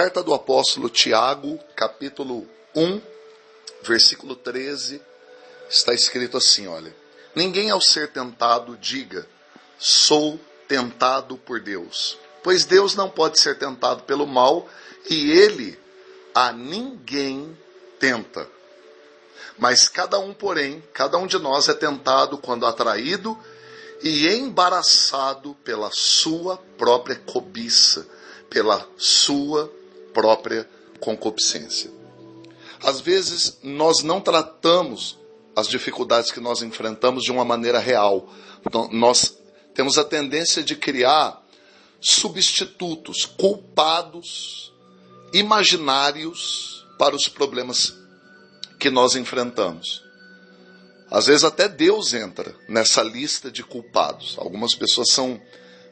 Carta do apóstolo Tiago, capítulo 1, versículo 13, está escrito assim, olha. Ninguém ao ser tentado diga, sou tentado por Deus. Pois Deus não pode ser tentado pelo mal e ele a ninguém tenta. Mas cada um de nós é tentado quando atraído e embaraçado pela sua própria cobiça, pela sua própria concupiscência. Às vezes nós não tratamos as dificuldades que nós enfrentamos de uma maneira real. Então, nós temos a tendência de criar substitutos, culpados, imaginários para os problemas que nós enfrentamos. Às vezes até Deus entra nessa lista de culpados. Algumas pessoas são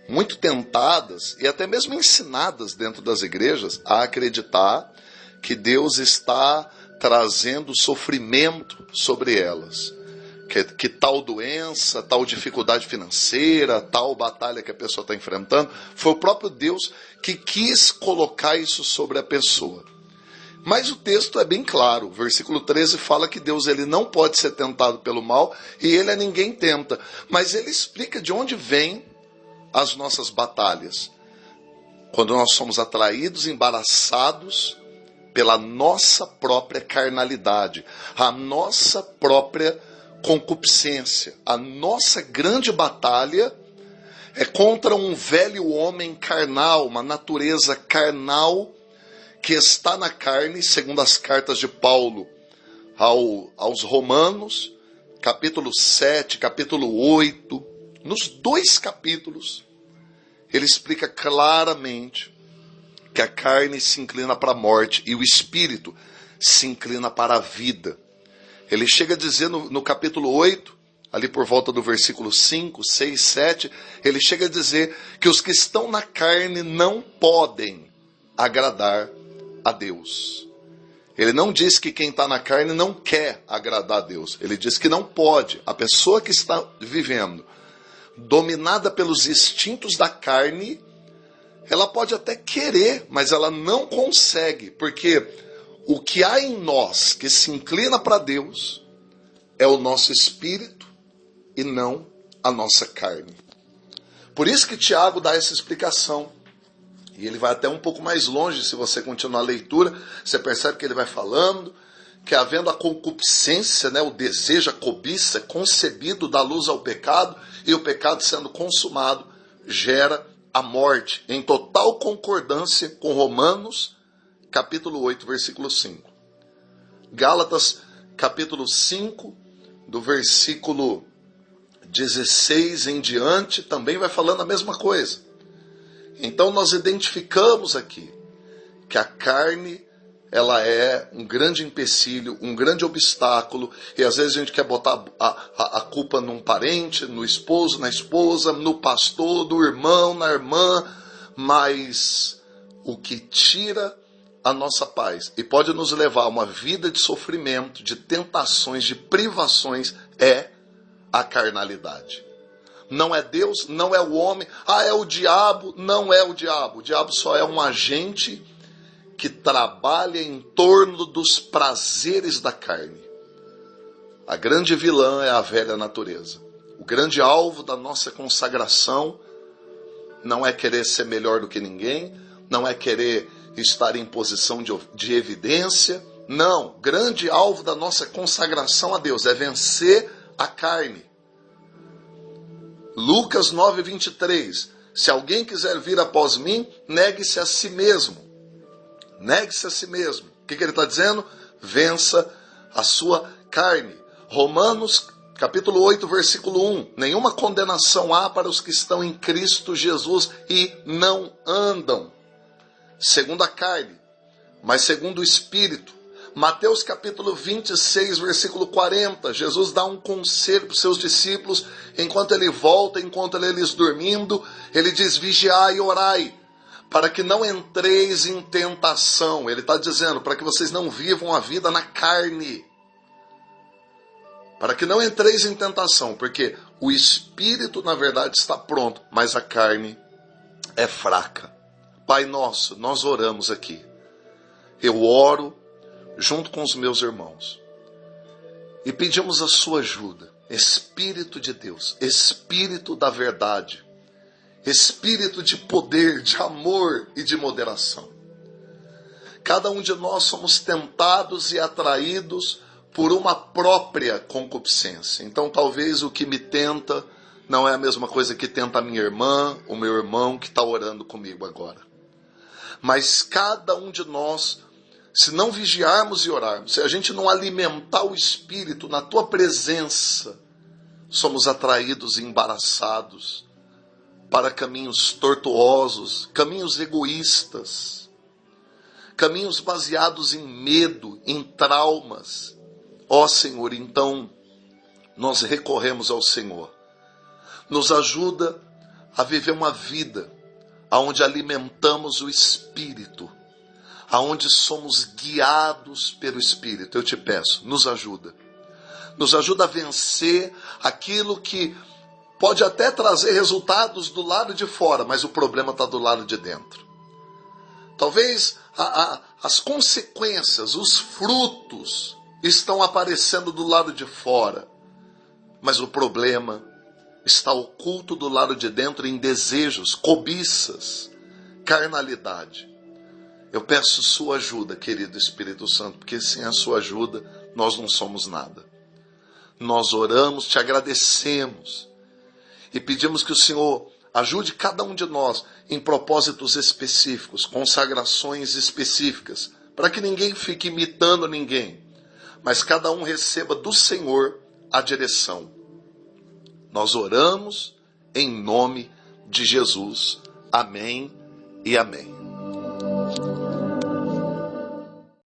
muito tentadas e até mesmo ensinadas dentro das igrejas a acreditar que Deus está trazendo sofrimento sobre elas. Que tal doença, tal dificuldade financeira, tal batalha que a pessoa está enfrentando, foi o próprio Deus que quis colocar isso sobre a pessoa. Mas o texto é bem claro, o versículo 13 fala que Deus ele não pode ser tentado pelo mal e ele a ninguém tenta. Mas ele explica de onde vêm as nossas batalhas. Quando nós somos atraídos, embaraçados pela nossa própria carnalidade, a nossa própria concupiscência. A nossa grande batalha é contra um velho homem carnal, uma natureza carnal que está na carne, segundo as cartas de Paulo aos Romanos, capítulo 7, capítulo 8, nos 2 capítulos, ele explica claramente que a carne se inclina para a morte e o espírito se inclina para a vida. Ele chega a dizer no capítulo 8, ali por volta do versículo 5, 6, 7, ele chega a dizer que os que estão na carne não podem agradar a Deus. Ele não diz que quem está na carne não quer agradar a Deus. Ele diz que não pode. A pessoa que está vivendo dominada pelos instintos da carne, ela pode até querer, mas ela não consegue, porque o que há em nós que se inclina para Deus é o nosso espírito e não a nossa carne. Por isso que Tiago dá essa explicação. E ele vai até um pouco mais longe, se você continuar a leitura, você percebe que ele vai falando que havendo a concupiscência, o desejo, a cobiça, concebido da luz ao pecado, e o pecado sendo consumado, gera a morte, em total concordância com Romanos, capítulo 8, versículo 5. Gálatas, capítulo 5, do versículo 16 em diante, também vai falando a mesma coisa. Então nós identificamos aqui que a carne, ela é um grande empecilho, um grande obstáculo, e às vezes a gente quer botar a culpa num parente, no esposo, na esposa, no pastor, no irmão, na irmã, mas o que tira a nossa paz e pode nos levar a uma vida de sofrimento, de tentações, de privações, é a carnalidade. Não é Deus, não é o homem, é o diabo, não é o diabo. O diabo só é um agente que trabalha em torno dos prazeres da carne. A grande vilã é a velha natureza. O grande alvo da nossa consagração não é querer ser melhor do que ninguém, não é querer estar em posição de evidência. Não, o grande alvo da nossa consagração a Deus é vencer a carne. Lucas 9, 23. Se alguém quiser vir após mim, negue-se a si mesmo. Negue-se a si mesmo. O que ele está dizendo? Vença a sua carne. Romanos, capítulo 8, versículo 1. Nenhuma condenação há para os que estão em Cristo Jesus e não andam segundo a carne, mas segundo o Espírito. Mateus capítulo 26, versículo 40, Jesus dá um conselho para os seus discípulos, enquanto ele volta, enquanto eles dormindo, ele diz, vigiai e orai, para que não entreis em tentação. Ele está dizendo, para que vocês não vivam a vida na carne, para que não entreis em tentação, porque o Espírito, na verdade, está pronto, mas a carne é fraca. Pai nosso, nós oramos aqui, eu oro junto com os meus irmãos e pedimos a sua ajuda. Espírito de Deus, Espírito da verdade, Espírito de poder, de amor e de moderação. Cada um de nós somos tentados e atraídos por uma própria concupiscência. Então talvez o que me tenta não é a mesma coisa que tenta a minha irmã, o meu irmão que está orando comigo agora. Mas cada um de nós, se não vigiarmos e orarmos, se a gente não alimentar o Espírito na tua presença, somos atraídos e embaraçados para caminhos tortuosos, caminhos egoístas, caminhos baseados em medo, em traumas. Ó Senhor, então nós recorremos ao Senhor. Nos ajuda a viver uma vida onde alimentamos o Espírito, aonde somos guiados pelo Espírito. Eu te peço, nos ajuda. Nos ajuda a vencer aquilo que pode até trazer resultados do lado de fora, mas o problema está do lado de dentro. Talvez as consequências, os frutos estão aparecendo do lado de fora, mas o problema está oculto do lado de dentro em desejos, cobiças, carnalidade. Eu peço sua ajuda, querido Espírito Santo, porque sem a sua ajuda nós não somos nada. Nós oramos, te agradecemos e pedimos que o Senhor ajude cada um de nós em propósitos específicos, consagrações específicas, para que ninguém fique imitando ninguém, mas cada um receba do Senhor a direção. Nós oramos em nome de Jesus. Amém e amém.